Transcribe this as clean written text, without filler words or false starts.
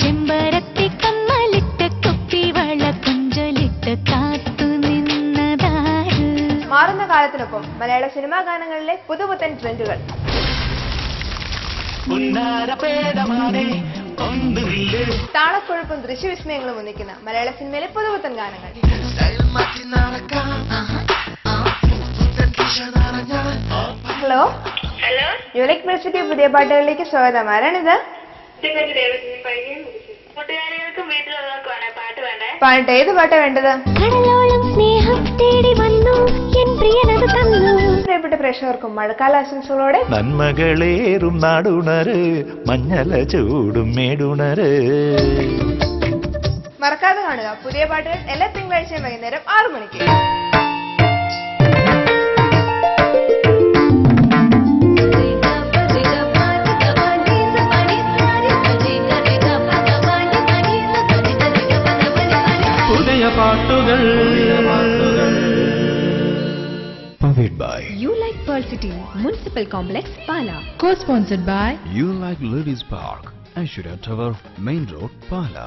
ചെമ്പരത്തി കമ്മലിട്ട് കുപ്പിവള കുഞ്ചലിട്ട് കാത്തു നിന്നതാര്. മാറുന്ന കാലത്തിനൊപ്പം മലയാള സിനിമാ ഗാനങ്ങളിലെ പുതുപുത്തൻ ട്രെൻഡുകൾ. താളക്കൊഴുപ്പും ദൃശ്യവിസ്മയങ്ങളും ഒന്നിക്കുന്ന മലയാള സിനിമയിലെ പുതുപുത്തൻ ഗാനങ്ങൾ. ഹലോ യുവലൈക് മ്യൂസിക് പുതിയ പാട്ടുകളിലേക്ക് സ്വാഗതം. ആരാണിത്? പാട്ട് ഏത് പാട്ടാ വേണ്ടത്? പ്രിയപ്പെട്ട പ്രേക്ഷകർക്കും മഴക്കാല ആശംസകളോടെ നന്മകളേറും നാടുണര് മഞ്ഞല ചൂടും മേടുണര്. മറക്കാതെ കാണുക പുതിയ പാട്ടുകൾ എല്ലാ തിങ്കളാഴ്ചയും വൈകുന്നേരം 6 മണിക്ക്. Powered by You Like Pearl City Municipal Complex, Pala. Co-sponsored by You Like Ladies Park, Aishwarya Tower, Main Road, Pala.